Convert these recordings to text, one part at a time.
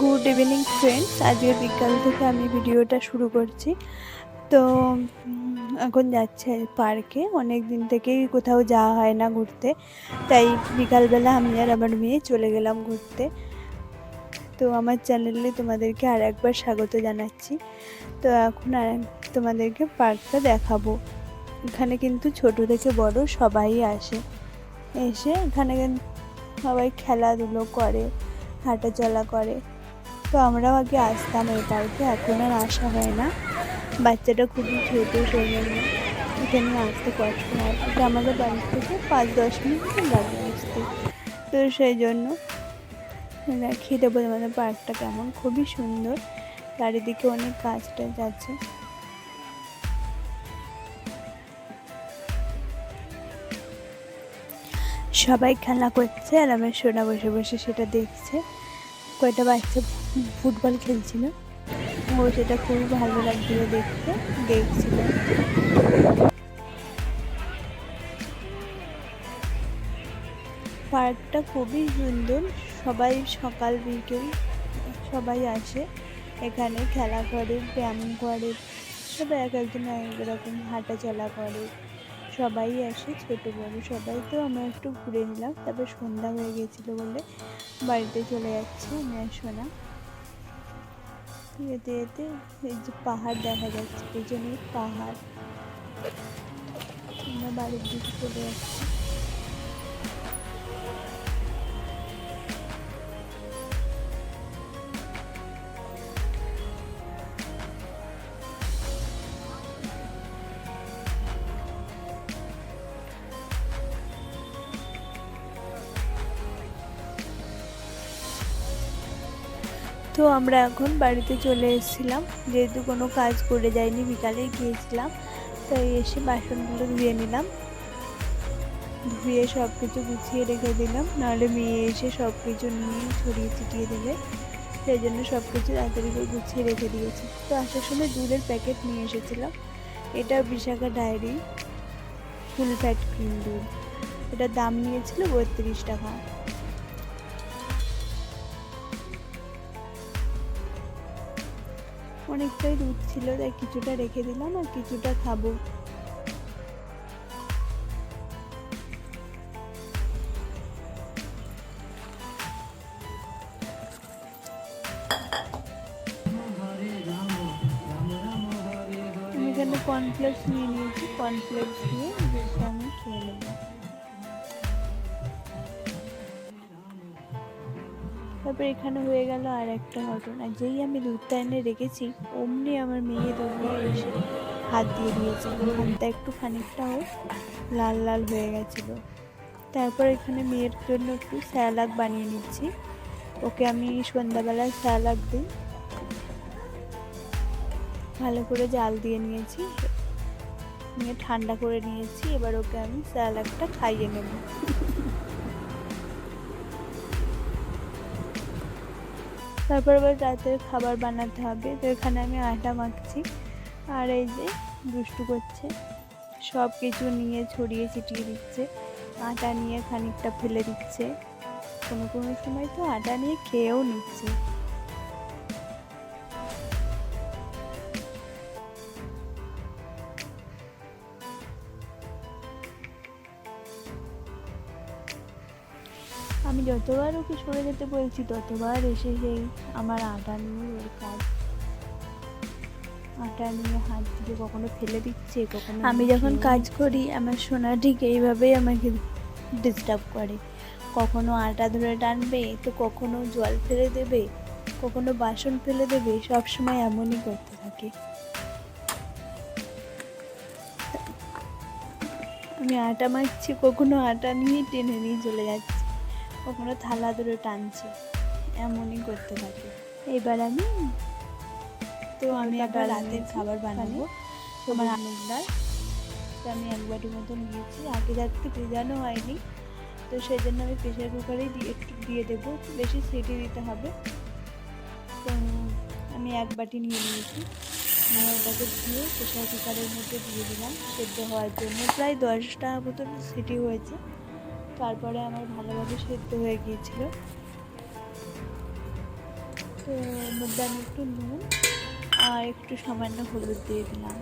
Good evening friends, আজকে বিকাল থেকে আমি ভিডিওটা শুরু করছি। তো এখন যাচ্ছে পার্কে, অনেক দিন থেকেই কোথাও যাওয়া হয় না ঘুরতে, তাই বিকালবেলা আমি আর আমার মেয়ে চলে গেলাম ঘুরতে। তো আমার চ্যানেলে তোমাদেরকে আর একবার স্বাগত জানাচ্ছি। তো এখন তোমাদেরকে পার্কটা দেখাবো। এখানে কিন্তু ছোট থেকে বড় সবাই আসে, এসে এখানে সবাই খেলাধুলো করে, হাঁটাচলা করে। তো আমরাও আগে আসতাম এই পার্কে, এখন আর আসা হয় না। বাচ্চাটা খুবই ছোট, সেই জন্য এখানে আসতে কষ্ট হয়। এটা আমাদের বাড়ি থেকে 5-10 মিনিট লাগে আসতে। তো সেই জন্য দেখিয়ে দেবো আমাদের পার্কটা কেমন, খুবই সুন্দর। চারিদিকে অনেক গাছ টাছ আছে। সবাই খেলা করছে আর আমার সোনা বসে বসে সেটা দেখছে। কয়টা বাচ্চা ফুটবল খেলছিল, ও সেটা খুবই ভালো লাগছিল দেখতে, দেখছিল। পার্কটা খুবই সুন্দর। সবাই সকাল বিকেল সবাই আসে এখানে, খেলা করে, ব্যায়াম করে। সবাই এক একজন এক রকম হাঁটা চলা করে, সবাই আসে, ছোট বড় সবাই। তো আমরা একটু ঘুরে নিলাম, তারপর সন্ধ্যা হয়ে গেছিলো বলে বাড়িতে চলে যাচ্ছি আমি আর সোনা। যেতে যেতে এই যে পাহাড় দেখা যাচ্ছে, পেছনে পাহাড়, আমরা বাড়ির দিকে চলে যাচ্ছি। তো আমরা এখন বাড়িতে চলে এসেছিলাম, যেহেতু কোনো কাজ করে যাইনি, বিকালে গিয়েছিলাম। তাই এসে বাসনগুলো ধুয়ে নিলাম, ধুয়ে সব কিছু গুছিয়ে রেখে দিলাম, নাহলে মেয়ে এসে সব কিছু নিয়ে ছড়িয়ে ছিটিয়ে দেবে। সেই জন্য সব কিছু তাড়াতাড়ি করে গুছিয়ে রেখে দিয়েছি। তো আসার সময় দুধের প্যাকেট নিয়ে এসেছিলাম। এটা Visakha dairy full fat cream দুধ। এটার দাম নিয়েছিল 32 টাকা। অনেকটাই দুধ ছিল, তাই কিছুটা রেখে দিলাম আর কিছুটা খাবো। আমি এখানে কর্নফ্লেক্স নিয়ে নিয়েছি, কর্নফ্লেক্স দিয়ে দুধটা আমি খেয়ে নেবো। তারপর এখানে হয়ে গেল আর একটা ঘটনা, যেই আমি দুধটা এনে রেখেছি অমনি আমার মেয়ে দৌড়ে এসে হাত দিয়ে দিয়েছে। হাতটা একটু খানিকটা হোক লাল লাল হয়ে গেছিল। তারপর এখানে মেয়ের জন্য একটু স্যালাড বানিয়ে নিচ্ছি। ওকে আমি সন্ধ্যাবেলায় স্যালাড দিই, ভালো করে জাল দিয়ে নিয়েছি, নিয়ে ঠান্ডা করে নিয়েছি। এবার ওকে আমি স্যালাডটা খাইয়ে নেব। তারপর আবার রাতের খাবার বানাতে হবে। তো এখানে আমি আটা মাখছি, আর এই যে দুষ্টু করছে, সব কিছু নিয়ে ছড়িয়ে ছিটিয়ে দিচ্ছে। আটা নিয়ে খানিকটা ফেলে দিচ্ছে, কোনো কোনো সময় তো আটা নিয়ে খেয়েও নিচ্ছে। আমি যতবার ওকে সরে যেতে বলছি ততবার এসে সেই আমার আটা নিয়ে ওর কাজ। আটা নিয়ে হাত দিয়ে কখনো ফেলে দিচ্ছে, কখনো। আমি যখন কাজ করি আমার সোনা ঠিক এইভাবেই আমাকে ডিস্টার্ব করে। কখনো আটা ধরে টানবে, তো কখনো জল ফেলে দেবে, কখনো বাসন ফেলে দেবে, সবসময় এমনই করতে থাকে। আমি আটা মাখছি, কখনো আটা নিয়ে টেনে নিয়ে চলে যাচ্ছে, কখনো থালা ধরে টানছে, এমনই করতে থাকে। এবার আমি একটা রাতের খাবার বানাবো। আমার আলুর ডাল আমি 1 বাটি মতো নিয়েছি, আগে রাত্রে ভেজানো হয়নি, তো সেই জন্য আমি প্রেশার কুকারেই একটু দিয়ে দেবো, বেশি সিটি দিতে হবে। তো আমি 1 বাটি নিয়ে নিয়েছি, নিয়ে ওটাকে ধুয়ে প্রেশার কুকারের মধ্যে দিয়ে দিলাম সেদ্ধ হওয়ার জন্য। প্রায় 10টা মতন সিটি হয়েছে, তারপরে আমার ভালোভাবে সেদ্ধ হয়ে গিয়েছিল। তো এর মধ্যে আমি একটু নুন আর একটু সামান্য হলুদ দিয়ে দিলাম।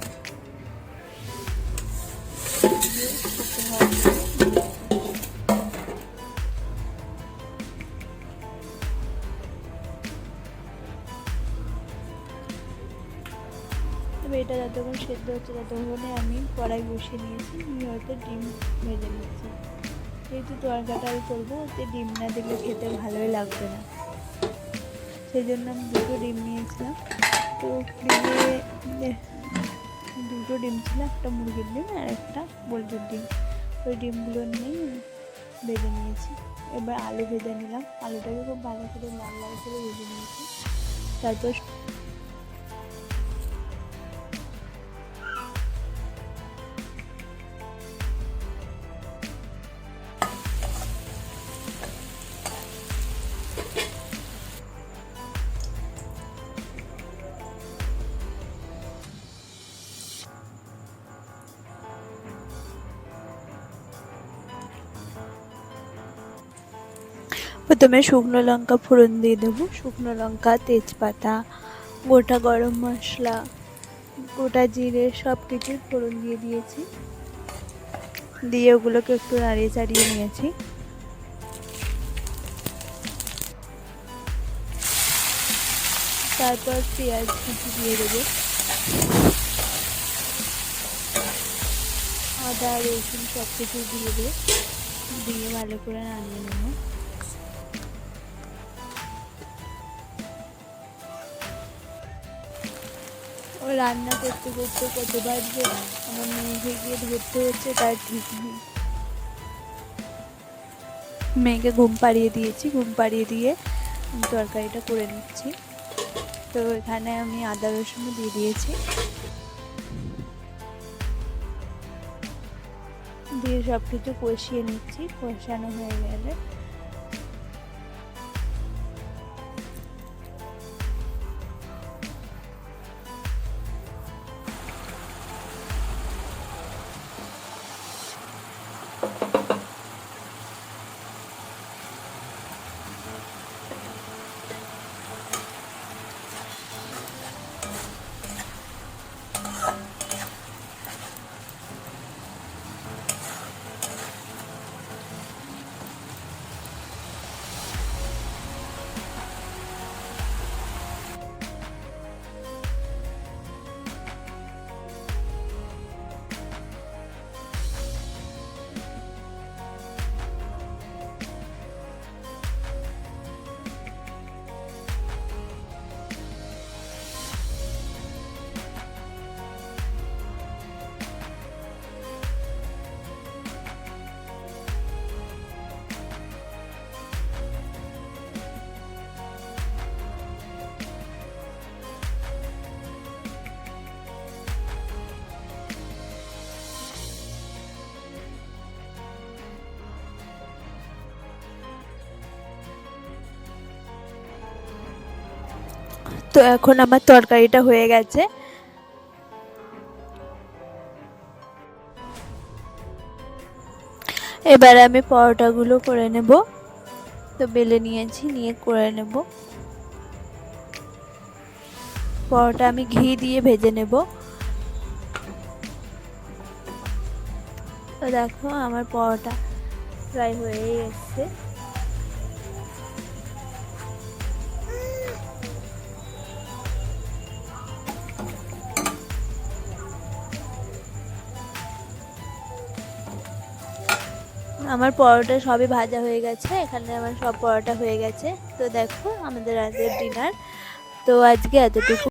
তবে এটা যতক্ষণ সেদ্ধ হচ্ছে ততক্ষণে আমি কড়াই বসিয়ে নিয়েছি, নিয়ে ওতে ডিম ভেজে নিচ্ছি। যেহেতু তরকাটা আমি করবো, ওতে ডিম না দিলে খেতে ভালোই লাগবে না, সেই জন্য আমি দুটো ডিম নিয়েছিলাম। তো ডিমে দুটো ডিম ছিল, একটা মুরগির ডিম আর একটা পোলট্রির ডিম। ওই ডিমগুলো নিয়ে ভেজে নিয়েছি। এবার আলু ভেজে নিলাম, আলুটাকে খুব ভালো করে লাল লাল করে ভেজে নিয়েছি। তারপর প্রথমে শুকনো লঙ্কা ফোড়ন দিয়ে দেবো। শুকনো লঙ্কা, তেজপাতা, গোটা গরম মশলা, গোটা জিরে সব কিছু ফোড়ন দিয়ে দিয়েছি। দিয়ে ওগুলোকে একটু নাড়িয়ে চাড়িয়ে নিয়েছি। তারপর পেঁয়াজ কুচি দিয়ে দেবো, আদা রসুন সব কিছু দিয়ে দেবো, দিয়ে ভালো করে নাড়িয়ে নেবো। রান্না করতে করতে কতবার যে আমার মেয়েকে গিয়ে ধরতে হচ্ছে তার ঠিক নেই। মেয়েকে ঘুম পাড়িয়ে দিয়েছি, ঘুম পাড়িয়ে দিয়ে তরকারিটা করে নিচ্ছি। তো এখানে আমি আদা রসুন দিয়ে দিয়েছি, দিয়ে সব কিছু কষিয়ে নিচ্ছি। কষানো হয়ে গেলে তো এখন আমার তরকারিটা হয়ে গেছে। এবার আমি পরোটাগুলো করে নেব। তো বেলে নিয়েছি, নিয়ে করে নেব। পরোটা আমি ঘি দিয়ে ভেজে নেব। তো দেখো আমার পরোটা প্রায় হয়েই এসছে। আমার পরোটা সবই ভাজা হয়ে গেছে, এখানে আমার সব পরোটা হয়ে গেছে। তো দেখো আমাদের রাতের ডিনার। তো আজকে এতটুকু।